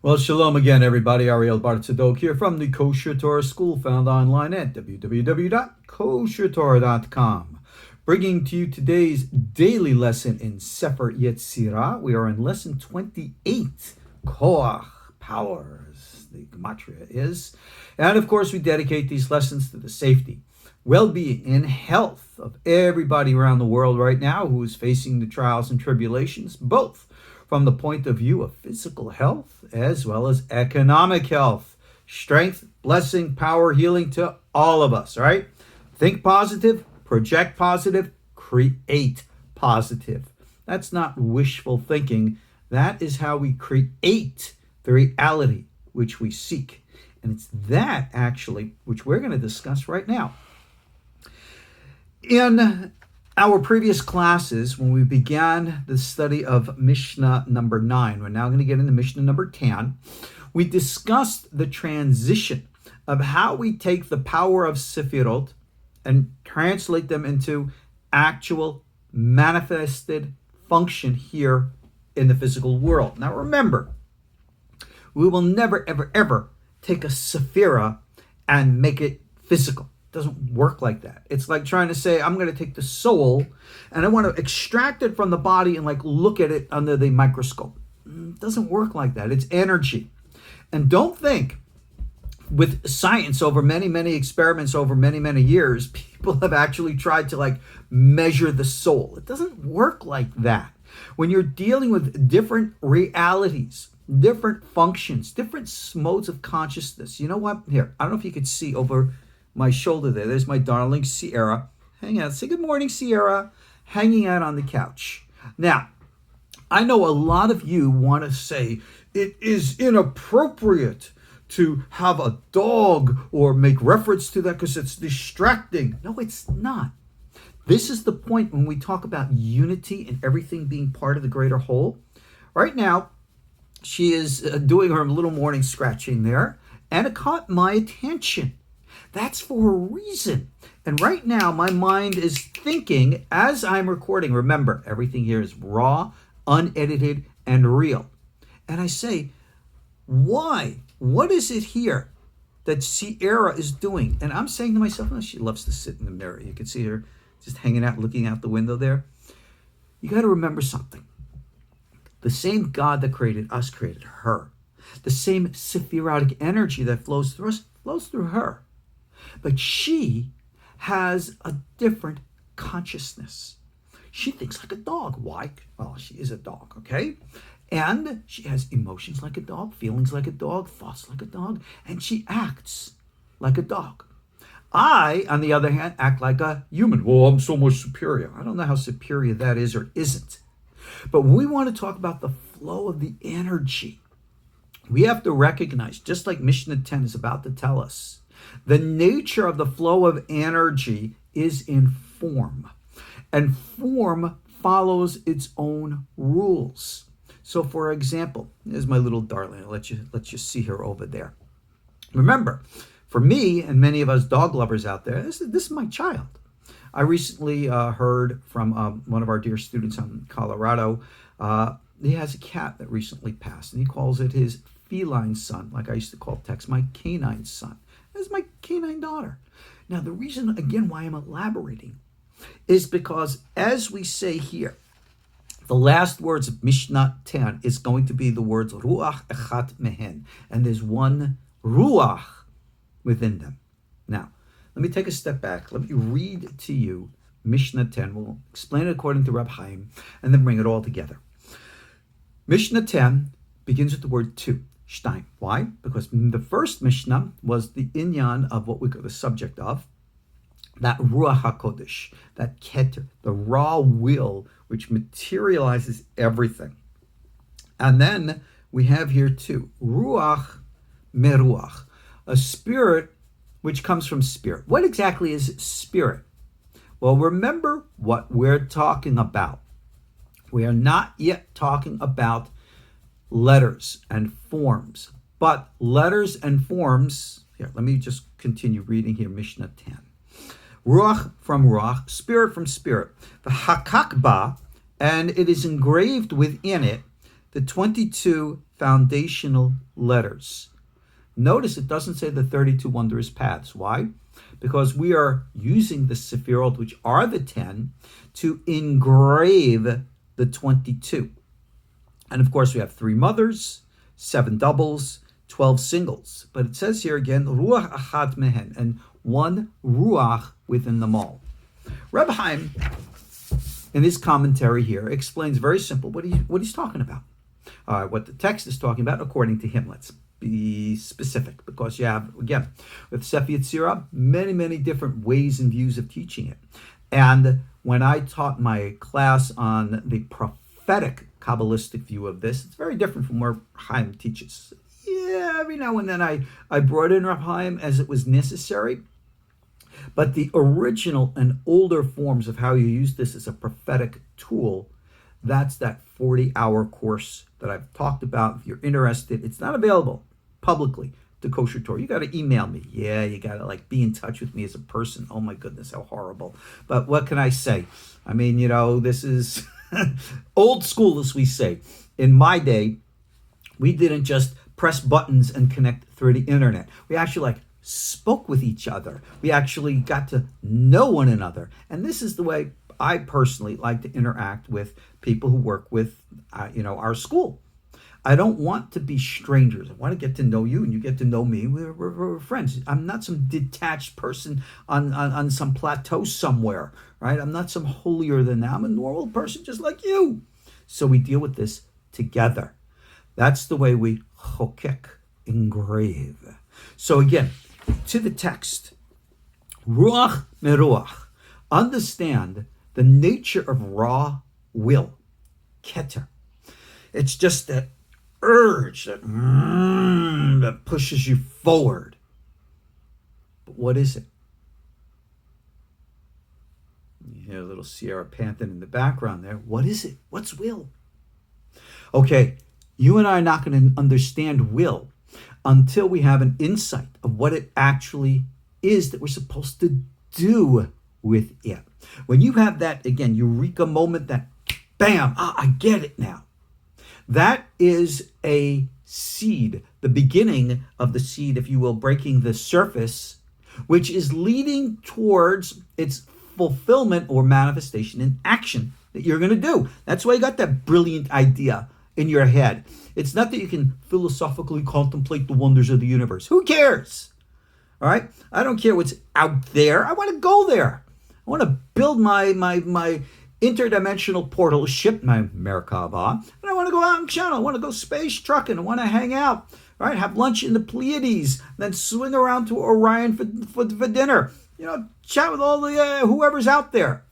Well, shalom again, everybody. Ariel Tzadok here from the KosherTorah School, found online at www.koshertorah.com. Bringing to you today's daily lesson in Sefer Yetzirah. We are in lesson 28, Koach, powers, the gematria is. And of course, we dedicate these lessons to the safety, well-being, and health of everybody around the world right now who is facing the trials and tribulations, both from the point of view of physical health as well as economic health. Strength, blessing, power, healing to all of us, right? Think positive, project positive, create positive. That's not wishful thinking. That is how we create the reality which we seek. And it's that, actually, which we're going to discuss right now. In our previous classes, when we began the study of Mishna number 9, we're now going to get into Mishna number 10, we discussed the transition of how we take the power of Sefirot and translate them into actual manifested function here in the physical world. Now remember, we will never, ever, ever take a Sephira and make it physical. Doesn't work like that. It's like trying to say, I'm going to take the soul and I want to extract it from the body and look at it under the microscope. It doesn't work like that. It's energy. And don't think with science over many, many experiments over many, many years, people have actually tried to measure the soul. It doesn't work like that. When you're dealing with different realities, different functions, different modes of consciousness. You know what? Here, I don't know if you could see over my shoulder there. There's my darling Sierra. Hang out. Say good morning, Sierra. Hanging out on the couch. Now, I know a lot of you want to say it is inappropriate to have a dog or make reference to that because it's distracting. No, it's not. This is the point when we talk about unity and everything being part of the greater whole. Right now, she is doing her little morning scratching there, and it caught my attention. That's for a reason. And right now, my mind is thinking as I'm recording. Remember, everything here is raw, unedited, and real. And I say, why? What is it here that Sierra is doing? And I'm saying to myself, oh, she loves to sit in the mirror. You can see her just hanging out, looking out the window there. You got to remember something. The same God that created us created her. The same Sephirotic energy that flows through us flows through her. But she has a different consciousness. She thinks like a dog. Why? Well, she is a dog, okay? And she has emotions like a dog, feelings like a dog, thoughts like a dog, and she acts like a dog. I, on the other hand, act like a human. Well, I'm so much superior. I don't know how superior that is or isn't. But when we want to talk about the flow of the energy, we have to recognize, just like Mishnah 10 is about to tell us, the nature of the flow of energy is in form. And form follows its own rules. So for example, here's my little darling. I'll let you see her over there. Remember, for me and many of us dog lovers out there, this is my child. I recently heard from one of our dear students in Colorado. He has a cat that recently passed, and he calls it his feline son, like I used to call Tex my canine son. That's my canine daughter. Now, the reason, again, why I'm elaborating is because, as we say here, the last words of Mishnah 10 is going to be the words Ruach Echat Mehen, and there's one Ruach within them. Now, let me take a step back. Let me read to you Mishnah 10. We'll explain it according to Rahamim, and then bring it all together. Mishnah 10 begins with the word two. Shtaim. Why? Because the first Mishnah was the inyan of what we call the subject of, that Ruach HaKodesh, that Keter, the raw will, which materializes everything. And then we have here too, Ruach Meruach, a spirit which comes from spirit. What exactly is spirit? Well, remember what we're talking about. We are not yet talking about letters and forms, but letters and forms, here, let me just continue reading here, Mishnah 10. Ruach from Ruach, spirit from spirit. The hakakba, and it is engraved within it, the 22 foundational letters. Notice it doesn't say the 32 wondrous paths. Why? Because we are using the Sephirot, which are the 10, to engrave the 22. And of course, we have 3 mothers, 7 doubles, 12 singles. But it says here again, Ruach Achat Mehen, and 1 Ruach within them all. Rahamim, in his commentary here, explains very simple what he's talking about. What the text is talking about, according to him. Let's be specific, because you have, again, with Sefer Yetzirah, many different ways and views of teaching it. And when I taught my class on the prophetic Kabbalistic view of this, it's very different from where Chaim teaches. Yeah, every now and then I brought in Rahamim as it was necessary. But the original and older forms of how you use this as a prophetic tool, that's that 40-hour course that I've talked about. If you're interested, it's not available publicly to KosherTorah. You got to email me. Yeah, you got to be in touch with me as a person. Oh my goodness, how horrible. But what can I say? I mean, this is old school, as we say. In my day, we didn't just press buttons and connect through the internet. We actually spoke with each other. We actually got to know one another. And this is the way I personally like to interact with people who work with, our school. I don't want to be strangers. I want to get to know you and you get to know me. We're friends. I'm not some detached person on some plateau somewhere, right? I'm not some holier than thou. I'm a normal person just like you. So we deal with this together. That's the way we chokek, engrave. So again, to the text, ruach meruach. Understand the nature of raw will, keter. It's just that urge that pushes you forward. But what is it? You hear a little Sierra panting in the background there. What is it? What's will? Okay, you and I are not going to understand will until we have an insight of what it actually is that we're supposed to do with it. When you have that, again, eureka moment, that bam, I get it now. That is a seed, the beginning of the seed, if you will, breaking the surface, which is leading towards its fulfillment or manifestation in action that you're going to do. That's why you got that brilliant idea in your head. It's not that you can philosophically contemplate the wonders of the universe. Who cares? All right? I don't care what's out there. I want to go there. I want to build my interdimensional portal ship, my Merkava, and I want to go out and channel. I want to go space trucking. I want to hang out, right? Have lunch in the Pleiades, then swing around to Orion for dinner. Chat with all the whoever's out there.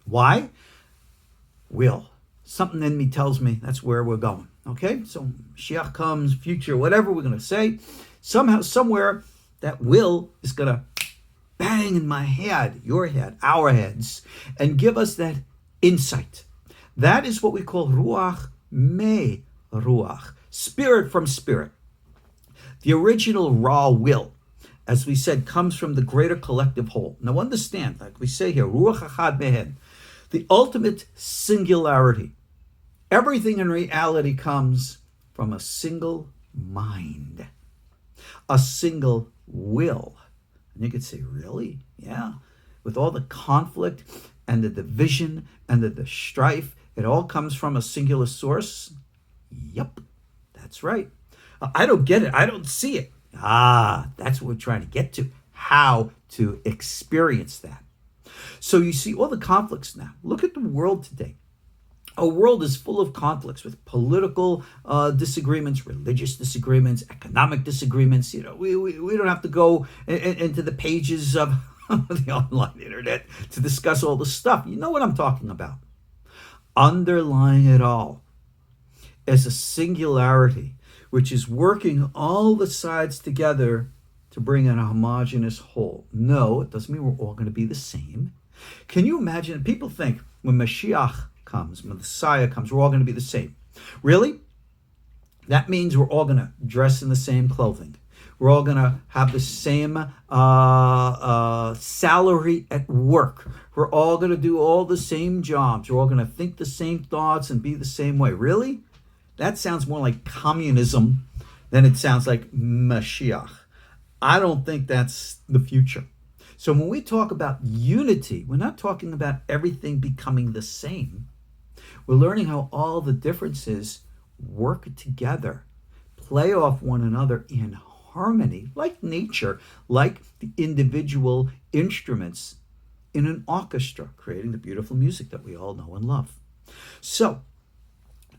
Why? Will. Something in me tells me that's where we're going. Okay? So Mashiach comes, future, whatever we're going to say. Somehow, somewhere, that will is going to bang in my head, your head, our heads, and give us that insight. That is what we call ruach me ruach, spirit from spirit. The original raw will, as we said, comes from the greater collective whole. Now understand, like we say here, ruach achad mehen, the ultimate singularity. Everything in reality comes from a single mind, a single will. And you could say, really? Yeah. With all the conflict and the division and the strife, it all comes from a singular source? Yep, that's right. I don't get it. I don't see it. That's what we're trying to get to. How to experience that. So you see all the conflicts now. Look at the world today. Our world is full of conflicts with political disagreements, religious disagreements, economic disagreements. We don't have to go into the pages of the online internet to discuss all the stuff. You know what I'm talking about. Underlying it all is a singularity, which is working all the sides together to bring in a homogeneous whole. No, it doesn't mean we're all going to be the same. Can you imagine? People think when Mashiach comes, when the Messiah comes, we're all going to be the same. Really? That means we're all going to dress in the same clothing. We're all going to have the same salary at work. We're all going to do all the same jobs. We're all going to think the same thoughts and be the same way. Really? That sounds more like communism than it sounds like Mashiach. I don't think that's the future. So when we talk about unity, we're not talking about everything becoming the same. We're learning how all the differences work together, play off one another in harmony, like nature, like the individual instruments in an orchestra, creating the beautiful music that we all know and love. So,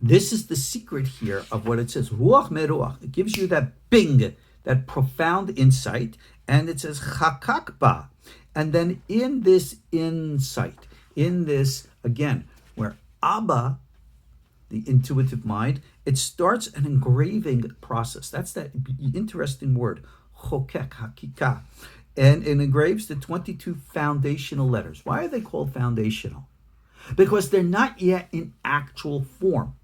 this is the secret here of what it says. Ruach meruach. It gives you that bing, that profound insight. And it says chakak ba. And then in this insight, in this, again, where Abba, the intuitive mind, it starts an engraving process. That's that interesting word, chokek, hakika. And it engraves the 22 foundational letters. Why are they called foundational? Because they're not yet in actual form.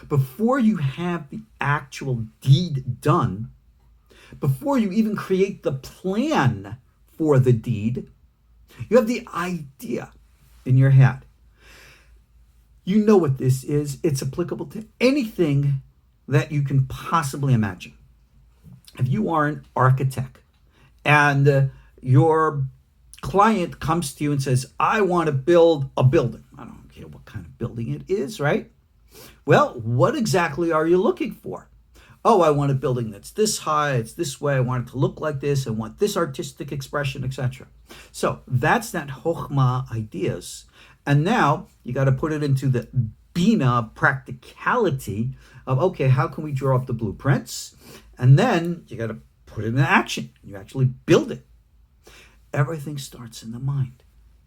Before you have the actual deed done, before you even create the plan for the deed, you have the idea in your head. You know what this is. It's applicable to anything that you can possibly imagine. If you are an architect and your client comes to you and says, I want to build a building. I don't care what kind of building it is, right? Well, what exactly are you looking for? Oh, I want a building that's this high, it's this way, I want it to look like this, I want this artistic expression, etc. So that's that chokhmah ideas. And now you got to put it into the bina practicality of, okay, how can we draw up the blueprints? And then you got to put it in action. You actually build it. Everything starts in the mind.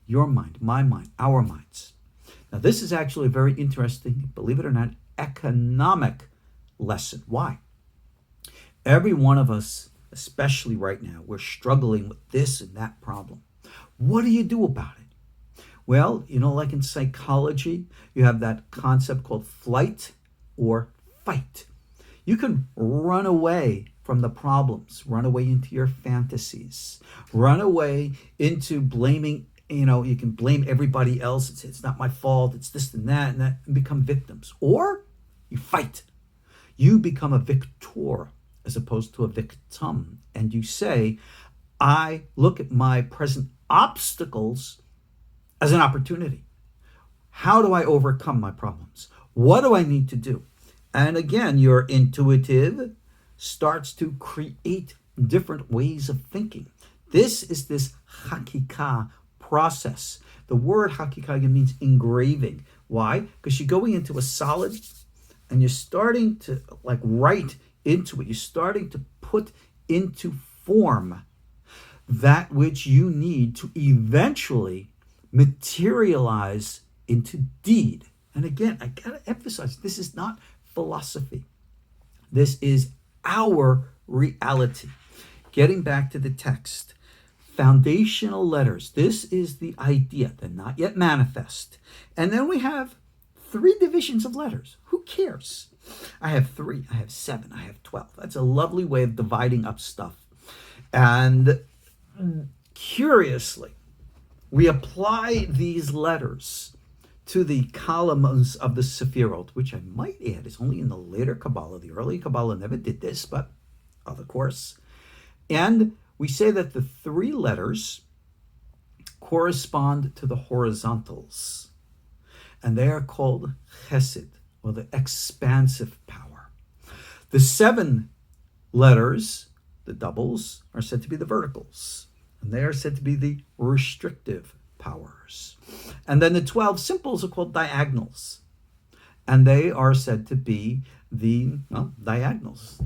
Your mind, my mind, our minds. Now, this is actually a very interesting, believe it or not, economic lesson. Why? Every one of us, especially right now, we're struggling with this and that problem. What do you do about it? Well, like in psychology, you have that concept called flight or fight. You can run away from the problems, run away into your fantasies, run away into blaming, you can blame everybody else. It's not my fault, it's this and that, and become victims. Or you fight. You become a victor as opposed to a victim. And you say, I look at my present obstacles as an opportunity. How do I overcome my problems? What do I need to do? And again, your intuitive starts to create different ways of thinking. This is this hakika process. The word hakika means engraving. Why? Because you're going into a solid and you're starting to write into it. You're starting to put into form that which you need to eventually materialize into deed. And again, I got to emphasize, this is not philosophy. This is our reality. Getting back to the text, foundational letters. This is the idea. They're not yet manifest. And then we have 3 divisions of letters. Who cares? I have 3, I have 7, I have 12. That's a lovely way of dividing up stuff. And curiously, we apply these letters to the columns of the Sefirot, which I might add is only in the later Kabbalah. The early Kabbalah never did this, but of course. And we say that the 3 letters correspond to the horizontals. And they are called Hesed, or the expansive power. The 7 letters, the doubles, are said to be the verticals. And they are said to be the restrictive powers. And then the 12 simples are called diagonals. And they are said to be the diagonals.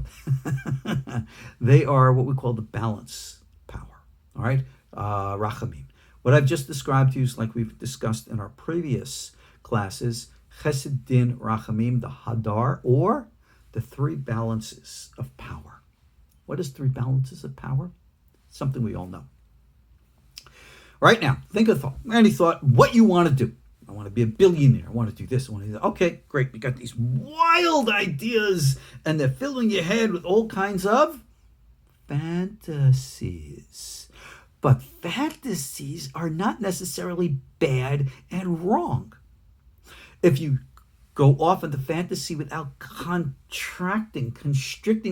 They are what we call the balance power. All right? Rahamim. What I've just described to you is like we've discussed in our previous classes, Chesed, Din, Rahamim, the Hadar, or the 3 balances of power. What is 3 balances of power? Something we all know. Right now, think of any thought, what you want to do. I want to be a billionaire. I want to do this. I want to do that. Okay, great. You got these wild ideas, and they're filling your head with all kinds of fantasies. But fantasies are not necessarily bad and wrong. If you go off into fantasy without constricting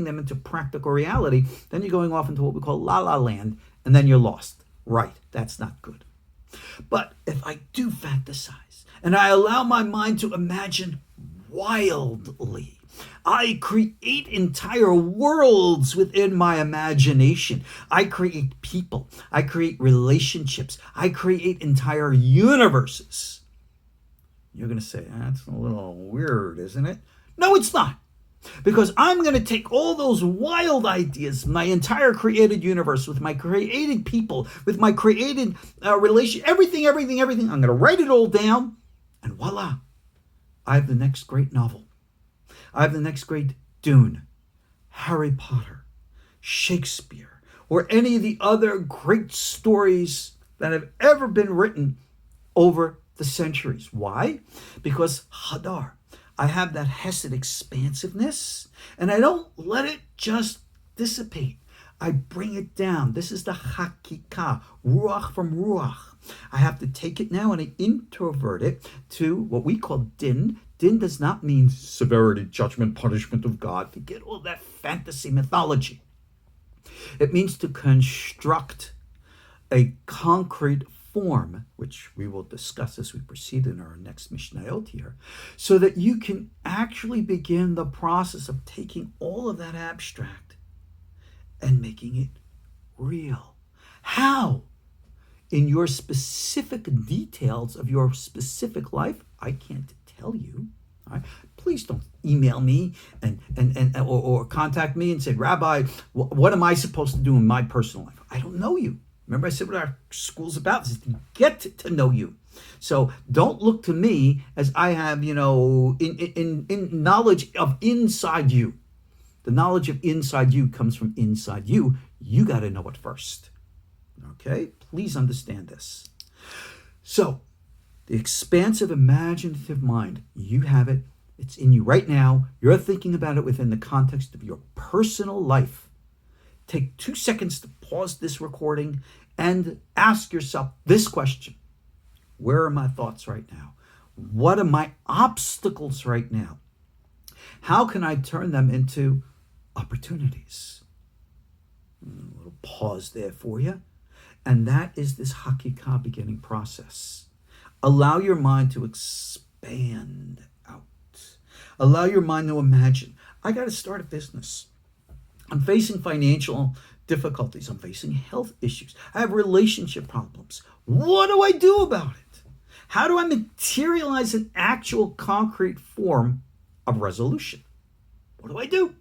them into practical reality, then you're going off into what we call la la land, and then you're lost. Right, that's not good. But if I do fantasize and I allow my mind to imagine wildly, I create entire worlds within my imagination. I create people. I create relationships. I create entire universes. You're going to say, that's a little weird, isn't it? No, it's not. Because I'm going to take all those wild ideas, my entire created universe, with my created people, with my created relation, everything. I'm going to write it all down, and voila, I have the next great novel. I have the next great Dune, Harry Potter, Shakespeare, or any of the other great stories that have ever been written over the centuries. Why? Because Hadar, I have that Hesed expansiveness, and I don't let it just dissipate. I bring it down. This is the Hakikah, Ruach from Ruach. I have to take it now and I introvert it to what we call Din. Din does not mean severity, judgment, punishment of God. Forget all that fantasy mythology. It means to construct a concrete form, which we will discuss as we proceed in our next Mishnayot here, so that you can actually begin the process of taking all of that abstract and making it real. How? In your specific details of your specific life, I can't tell you. All right? Please don't email me or contact me and say, Rabbi, what am I supposed to do in my personal life? I don't know you. Remember I said what our school's about is to get to know you. So don't look to me as I have, in knowledge of inside you. The knowledge of inside you comes from inside you. You got to know it first. Okay? Please understand this. So the expansive, imaginative mind, you have it. It's in you right now. You're thinking about it within the context of your personal life. Take 2 seconds to pause this recording and ask yourself this question. Where are my thoughts right now? What are my obstacles right now? How can I turn them into opportunities? A little pause there for you. And that is this Hakikah beginning process. Allow your mind to expand out. Allow your mind to imagine. I got to start a business. I'm facing financial difficulties. I'm facing health issues. I have relationship problems. What do I do about it? How do I materialize an actual concrete form of resolution? What do I do?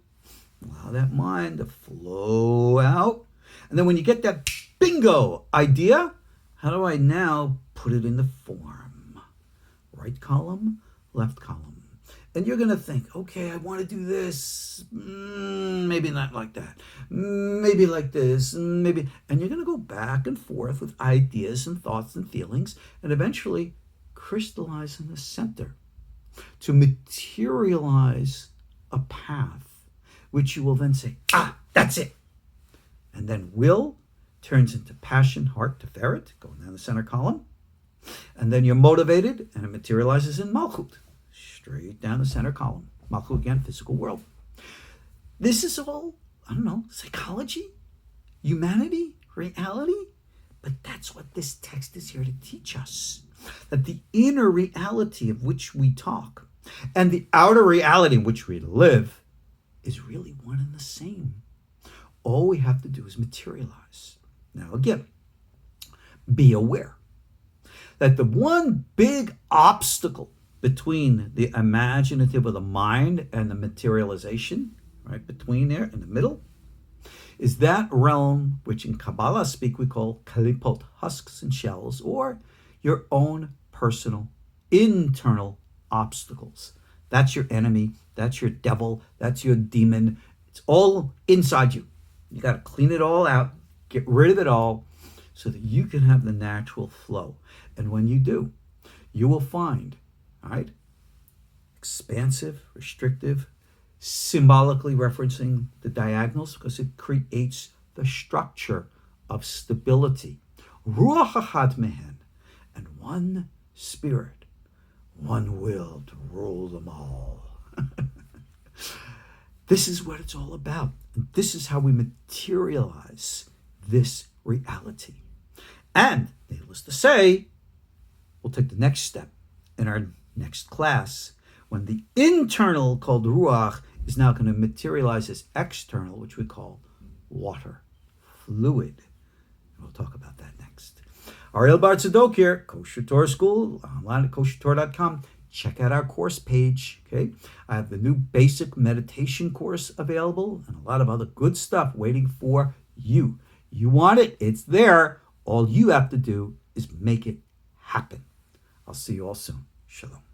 Allow that mind to flow out. And then when you get that bingo idea, how do I now put it in the form? Right column, left column. And you're going to think, okay, I want to do this. Maybe not like that. Maybe like this. Maybe. And you're going to go back and forth with ideas and thoughts and feelings and eventually crystallize in the center to materialize a path, which you will then say, that's it. And then will turns into passion, heart, teferet, going down the center column. And then you're motivated and it materializes in malchut. Straight down the center column. Malchut again, physical world. This is all, psychology, humanity, reality. But that's what this text is here to teach us. That the inner reality of which we talk and the outer reality in which we live is really one and the same. All we have to do is materialize. Now again, be aware that the one big obstacle between the imaginative of the mind and the materialization, right between there in the middle, is that realm which in Kabbalah speak we call kalipot, husks and shells, or your own personal internal obstacles. That's your enemy, that's your devil, that's your demon. It's all inside you. You got to clean it all out, get rid of it all, so that you can have the natural flow. And when you do, you will find, right, expansive, restrictive, symbolically referencing the diagonals because it creates the structure of stability. Ruach echad mehen, and one spirit, one will to rule them all. This is what it's all about. And this is how we materialize this reality. And needless to say, we'll take the next step in our next class when the internal called Ruach is now going to materialize as external, which we call water, fluid. And we'll talk about that next. Ariel Bar Tzadok here, KosherTorah School, online at KosherTorah.com. Check out our course page, okay? I have the new basic meditation course available and a lot of other good stuff waiting for you. You want it, it's there. All you have to do is make it happen. I'll see you all soon. Shalom.